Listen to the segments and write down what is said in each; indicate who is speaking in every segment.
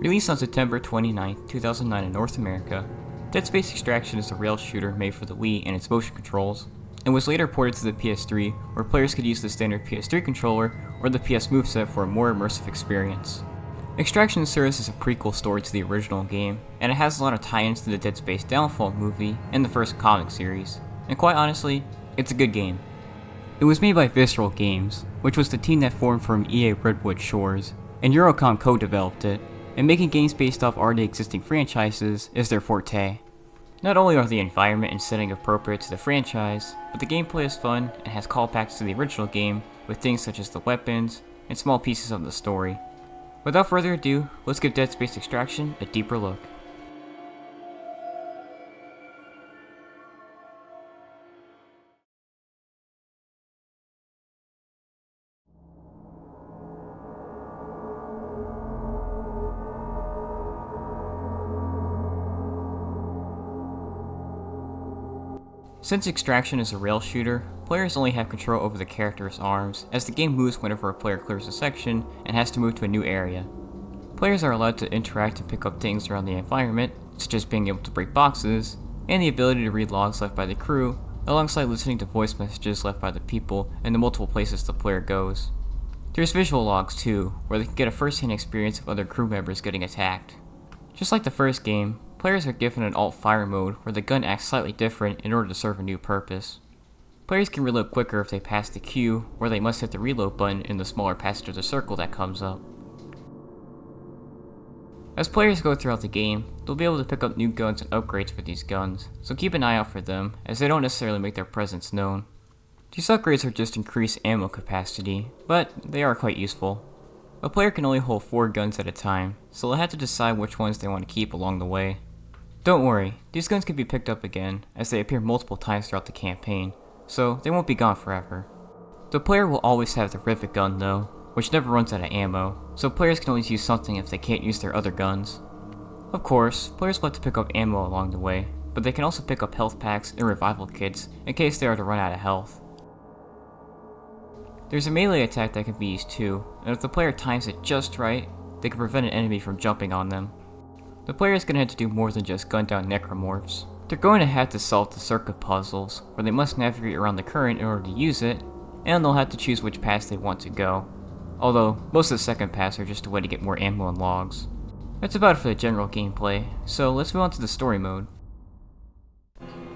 Speaker 1: Released on September 29, 2009 in North America, Dead Space Extraction is a rail shooter made for the Wii and its motion controls, and was later ported to the PS3 where players could use the standard PS3 controller or the PS moveset for a more immersive experience. Extraction serves as a prequel story to the original game, and it has a lot of tie-ins to the Dead Space Downfall movie and the first comic series, and quite honestly, it's a good game. It was made by Visceral Games, which was the team that formed from EA Redwood Shores, and Eurocom co-developed it, and making games based off already existing franchises is their forte. Not only are the environment and setting appropriate to the franchise, but the gameplay is fun and has callbacks to the original game with things such as the weapons and small pieces of the story. Without further ado, let's give Dead Space Extraction a deeper look. Since Extraction is a rail shooter, players only have control over the character's arms, as the game moves whenever a player clears a section and has to move to a new area. Players are allowed to interact and pick up things around the environment, such as being able to break boxes, and the ability to read logs left by the crew, alongside listening to voice messages left by the people in the multiple places the player goes. There's visual logs too, where they can get a first-hand experience of other crew members getting attacked. Just like the first game, players are given an alt-fire mode where the gun acts slightly different in order to serve a new purpose. Players can reload quicker if they pass the queue, where they must hit the reload button in the smaller passage of the circle that comes up. As players go throughout the game, they'll be able to pick up new guns and upgrades for these guns, so keep an eye out for them, as they don't necessarily make their presence known. These upgrades are just increased ammo capacity, but they are quite useful. A player can only hold 4 guns at a time, so they'll have to decide which ones they want to keep along the way. Don't worry, these guns can be picked up again, as they appear multiple times throughout the campaign, so they won't be gone forever. The player will always have the Rivet gun though, which never runs out of ammo, so players can always use something if they can't use their other guns. Of course, players will have to pick up ammo along the way, but they can also pick up health packs and revival kits in case they are to run out of health. There's a melee attack that can be used too, and if the player times it just right, they can prevent an enemy from jumping on them. The player is going to have to do more than just gun down necromorphs. They're going to have to solve the circuit puzzles, where they must navigate around the current in order to use it, and they'll have to choose which paths they want to go. Although, most of the second paths are just a way to get more ammo and logs. That's about it for the general gameplay, so let's move on to the story mode.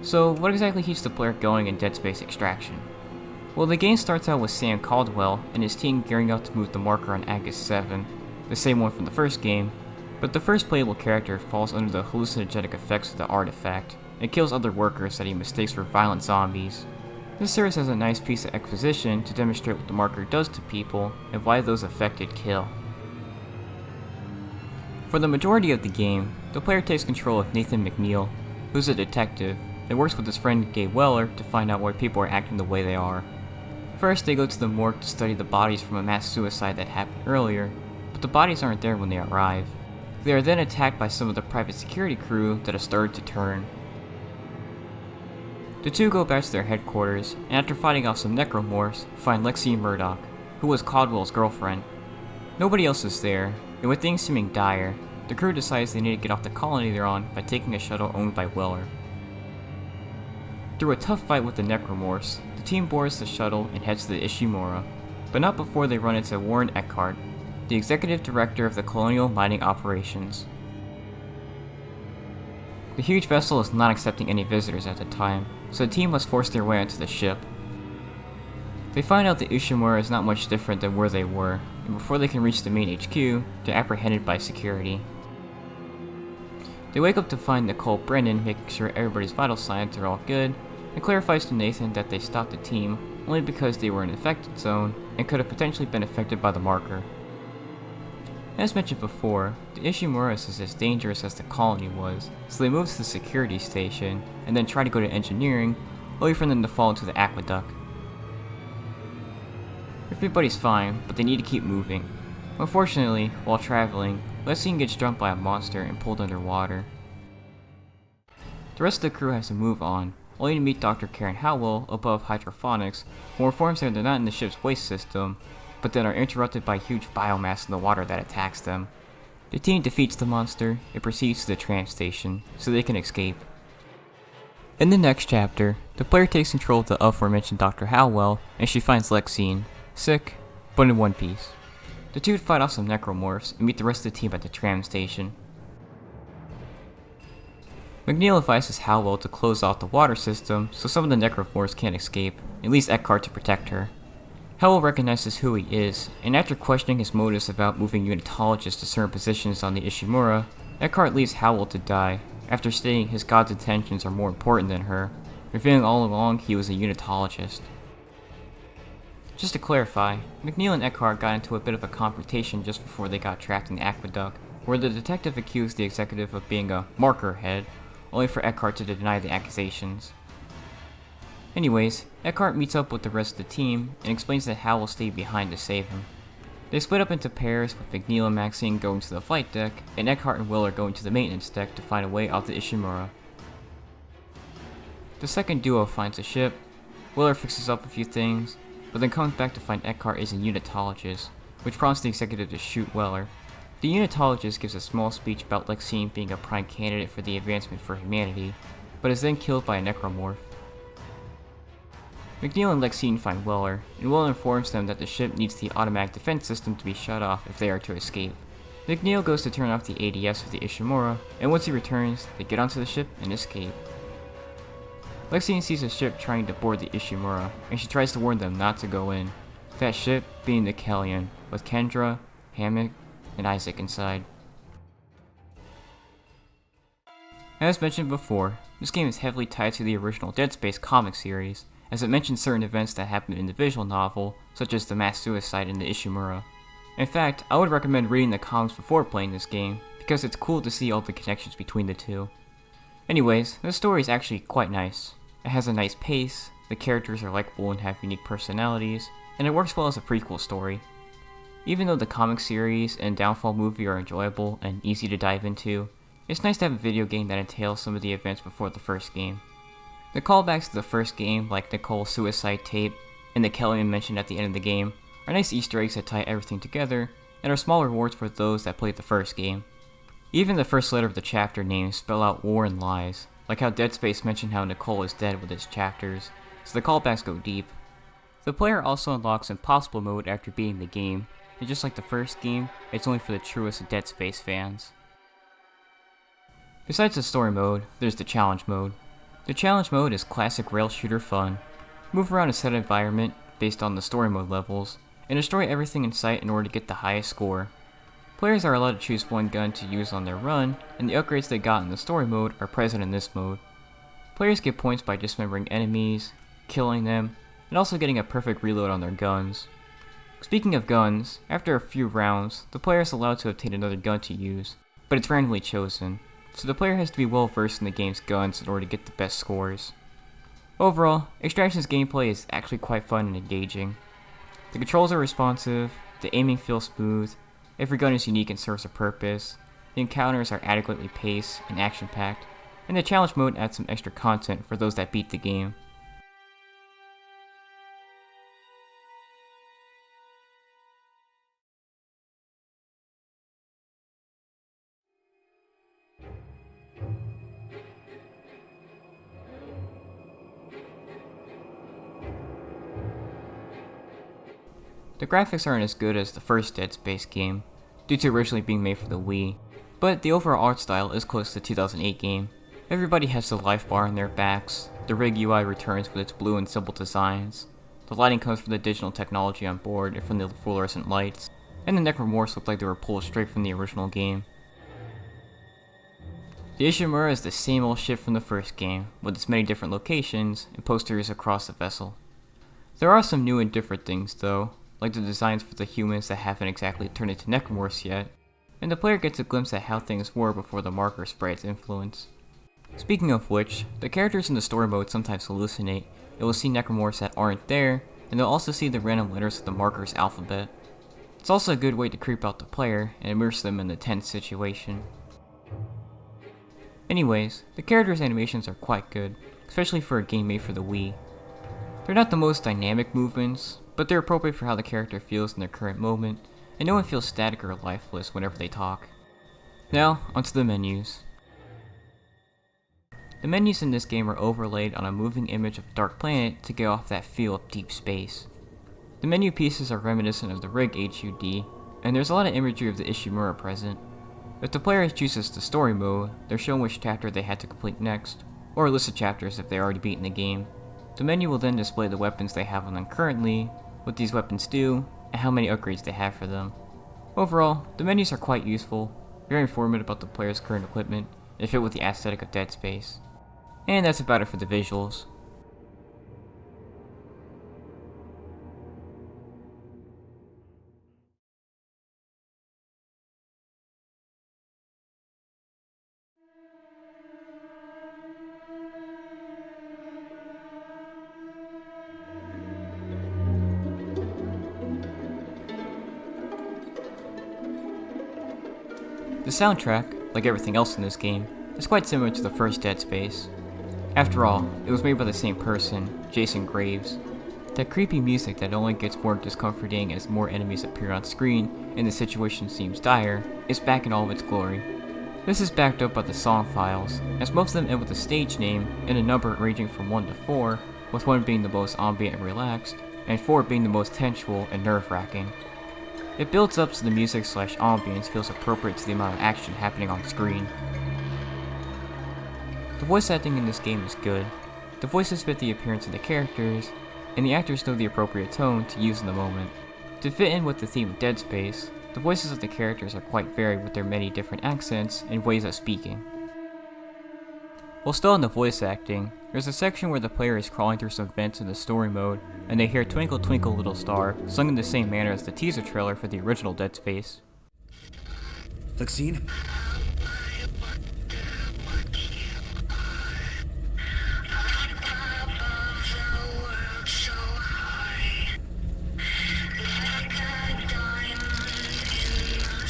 Speaker 1: So, what exactly keeps the player going in Dead Space Extraction? Well, the game starts out with Sam Caldwell and his team gearing up to move the marker on Agus 7, the same one from the first game, but the first playable character falls under the hallucinogenic effects of the artifact, and kills other workers that he mistakes for violent zombies. This serves as a nice piece of exposition to demonstrate what the marker does to people, and why those affected kill. For the majority of the game, the player takes control of Nathan McNeil, who's a detective, and works with his friend Gabe Weller to find out why people are acting the way they are. First, they go to the morgue to study the bodies from a mass suicide that happened earlier, but the bodies aren't there when they arrive. They are then attacked by some of the private security crew that have started to turn. The two go back to their headquarters, and after fighting off some necromorphs, find Lexi Murdoch, who was Caldwell's girlfriend. Nobody else is there, and with things seeming dire, the crew decides they need to get off the colony they're on by taking a shuttle owned by Weller. Through a tough fight with the necromorphs, the team boards the shuttle and heads to the Ishimura, but not before they run into Warren Eckhart, the executive director of the Colonial Mining Operations. The huge vessel is not accepting any visitors at the time, so the team must force their way onto the ship. They find out the Ishimura is not much different than where they were, and before they can reach the main HQ, they're apprehended by security. They wake up to find Nicole Brennan making sure everybody's vital signs are all good, and clarifies to Nathan that they stopped the team only because they were in an infected zone and could have potentially been affected by the marker. As mentioned before, the Ishimura is as dangerous as the colony was, so they move to the security station, and then try to go to engineering, only for them to fall into the aqueduct. Everybody's fine, but they need to keep moving. Unfortunately, while traveling, Lexi gets jumped by a monster and pulled underwater. The rest of the crew has to move on, only to meet Dr. Karen Howell above hydroponics, who informs them they're not in the ship's waste system, but then are interrupted by huge biomass in the water that attacks them. The team defeats the monster and proceeds to the tram station so they can escape. In the next chapter, the player takes control of the aforementioned Dr. Howell and she finds Lexine, sick, but in one piece. The two fight off some necromorphs and meet the rest of the team at the tram station. McNeil advises Howell to close off the water system so some of the necromorphs can't escape, and leaves Eckhart to protect her. Howell recognizes who he is, and after questioning his motives about moving unitologists to certain positions on the Ishimura, Eckhart leaves Howell to die, after stating his god's intentions are more important than her, revealing all along he was a unitologist. Just to clarify, McNeil and Eckhart got into a bit of a confrontation just before they got trapped in the aqueduct, where the detective accused the executive of being a marker head, only for Eckhart to deny the accusations. Anyways, Eckhart meets up with the rest of the team and explains that Howell stayed behind to save him. They split up into pairs, with McNeil and Maxine going to the flight deck, and Eckhart and Willer going to the maintenance deck to find a way off the Ishimura. The second duo finds a ship. Willer fixes up a few things, but then comes back to find Eckhart is a unitologist, which prompts the executive to shoot Weller. The unitologist gives a small speech about Lexine being a prime candidate for the advancement for humanity, but is then killed by a necromorph. McNeil and Lexine find Weller, and Weller informs them that the ship needs the automatic defense system to be shut off if they are to escape. McNeil goes to turn off the ADS of the Ishimura, and once he returns, they get onto the ship and escape. Lexine sees a ship trying to board the Ishimura, and she tries to warn them not to go in. That ship being the Kellion, with Kendra, Hammock, and Isaac inside. As mentioned before, this game is heavily tied to the original Dead Space comic series, as it mentions certain events that happened in the visual novel, such as the mass suicide in the Ishimura. In fact, I would recommend reading the comics before playing this game, because it's cool to see all the connections between the two. Anyways, the story is actually quite nice. It has a nice pace, the characters are likable and have unique personalities, and it works well as a prequel story. Even though the comic series and Downfall movie are enjoyable and easy to dive into, it's nice to have a video game that entails some of the events before the first game. The callbacks to the first game, like Nicole's suicide tape and the Kellion mentioned at the end of the game, are nice Easter eggs that tie everything together, and are small rewards for those that played the first game. Even the first letter of the chapter names spell out war and lies, like how Dead Space mentioned how Nicole is dead with its chapters, so the callbacks go deep. The player also unlocks Impossible Mode after beating the game, and just like the first game, it's only for the truest Dead Space fans. Besides the story mode, there's the challenge mode. The challenge mode is classic rail shooter fun. Move around a set environment based on the story mode levels, and destroy everything in sight in order to get the highest score. Players are allowed to choose one gun to use on their run, and the upgrades they got in the story mode are present in this mode. Players get points by dismembering enemies, killing them, and also getting a perfect reload on their guns. Speaking of guns, after a few rounds, the player is allowed to obtain another gun to use, but it's randomly chosen, so the player has to be well versed in the game's guns in order to get the best scores. Overall, Extraction's gameplay is actually quite fun and engaging. The controls are responsive, the aiming feels smooth, every gun is unique and serves a purpose, the encounters are adequately paced and action-packed, and the challenge mode adds some extra content for those that beat the game. The graphics aren't as good as the first Dead Space game, due to originally being made for the Wii, but the overall art style is close to the 2008 game. Everybody has the life bar on their backs, the rig UI returns with its blue and simple designs, the lighting comes from the digital technology on board and from the fluorescent lights, and the necromorphs look like they were pulled straight from the original game. The Ishimura is the same old ship from the first game, with its many different locations and posters across the vessel. There are some new and different things though, like the designs for the humans that haven't exactly turned into necromorphs yet, and the player gets a glimpse at how things were before the marker spread its influence. Speaking of which, the characters in the story mode sometimes hallucinate. They will see necromorphs that aren't there, and they'll also see the random letters of the marker's alphabet. It's also a good way to creep out the player and immerse them in the tense situation. Anyways, the characters' animations are quite good, especially for a game made for the Wii. They're not the most dynamic movements, but they're appropriate for how the character feels in their current moment, and no one feels static or lifeless whenever they talk. Now, onto the menus. The menus in this game are overlaid on a moving image of a dark planet to give off that feel of deep space. The menu pieces are reminiscent of the Rig HUD, and there's a lot of imagery of the Ishimura present. If the player chooses the story mode, they're shown which chapter they had to complete next, or a list of chapters if they already beaten the game. The menu will then display the weapons they have on them currently, what these weapons do, and how many upgrades they have for them. Overall, the menus are quite useful, very informative about the player's current equipment, and fit with the aesthetic of Dead Space. And that's about it for the visuals. The soundtrack, like everything else in this game, is quite similar to the first Dead Space. After all, it was made by the same person, Jason Graves. That creepy music that only gets more discomforting as more enemies appear on screen and the situation seems dire, is back in all of its glory. This is backed up by the song files, as most of them end with a stage name and a number ranging from 1 to 4, with 1 being the most ambient and relaxed, and 4 being the most tensual and nerve-wracking. It builds up so the music/ambience feels appropriate to the amount of action happening on screen. The voice acting in this game is good. The voices fit the appearance of the characters, and the actors know the appropriate tone to use in the moment. To fit in with the theme of Dead Space, the voices of the characters are quite varied with their many different accents and ways of speaking. While still on the voice acting, there's a section where the player is crawling through some vents in the story mode, and they hear Twinkle Twinkle Little Star sung in the same manner as the teaser trailer for the original Dead Space.
Speaker 2: Lexine?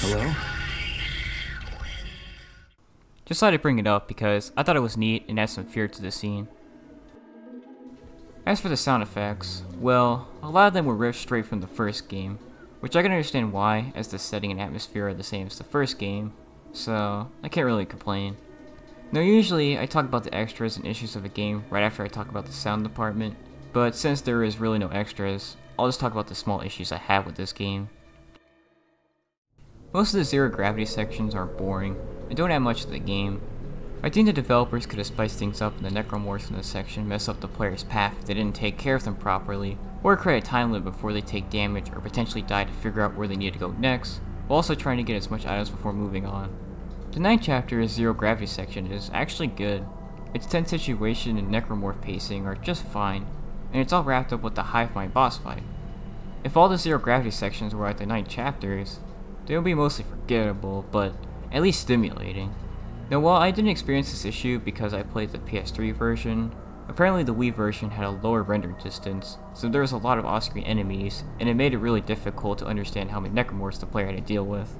Speaker 2: Hello?
Speaker 1: Just thought I'd bring it up because I thought it was neat and added some fear to the scene. As for the sound effects, well, a lot of them were ripped straight from the first game, which I can understand why, as the setting and atmosphere are the same as the first game, so I can't really complain. Now usually I talk about the extras and issues of a game right after I talk about the sound department, but since there is really no extras, I'll just talk about the small issues I have with this game. Most of the zero gravity sections are boring and don't add much to the game. I think the developers could have spiced things up and the necromorphs in this section mess up the player's path if they didn't take care of them properly, or create a time limit before they take damage or potentially die to figure out where they need to go next, while also trying to get as much items before moving on. The 9th chapter's zero gravity section is actually good. Its tense situation and necromorph pacing are just fine, and it's all wrapped up with the Hive Mind boss fight. If all the zero gravity sections were like the 9 chapters, they would be mostly forgettable, but at least stimulating. Now while I didn't experience this issue because I played the PS3 version, apparently the Wii version had a lower render distance, so there was a lot of off-screen enemies, and it made it really difficult to understand how many necromorphs the player had to deal with.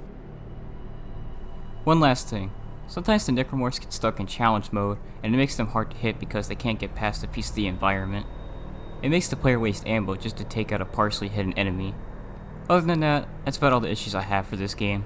Speaker 1: One last thing, sometimes the necromorphs get stuck in challenge mode, and it makes them hard to hit because they can't get past a piece of the environment. It makes the player waste ammo just to take out a partially hidden enemy. Other than that, that's about all the issues I have for this game.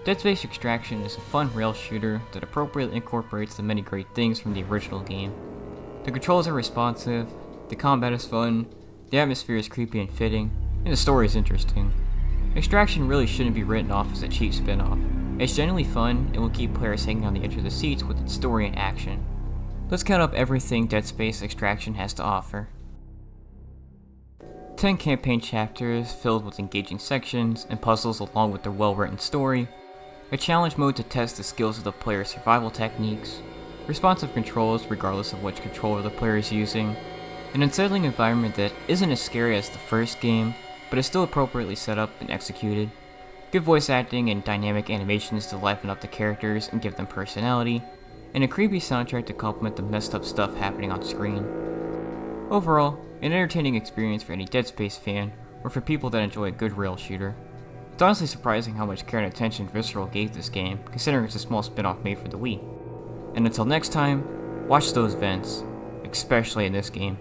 Speaker 1: Dead Space Extraction is a fun rail shooter that appropriately incorporates the many great things from the original game. The controls are responsive, the combat is fun, the atmosphere is creepy and fitting, and the story is interesting. Extraction really shouldn't be written off as a cheap spin-off. It's genuinely fun and will keep players hanging on the edge of the seats with its story and action. Let's count up everything Dead Space Extraction has to offer. 10 campaign chapters filled with engaging sections and puzzles along with their well-written story, a challenge mode to test the skills of the player's survival techniques, responsive controls regardless of which controller the player is using, an unsettling environment that isn't as scary as the first game, but is still appropriately set up and executed, good voice acting and dynamic animations to liven up the characters and give them personality, and a creepy soundtrack to complement the messed up stuff happening on screen. Overall, an entertaining experience for any Dead Space fan, or for people that enjoy a good rail shooter. It's honestly surprising how much care and attention Visceral gave this game, considering it's a small spin-off made for the Wii. And until next time, watch those vents, especially in this game.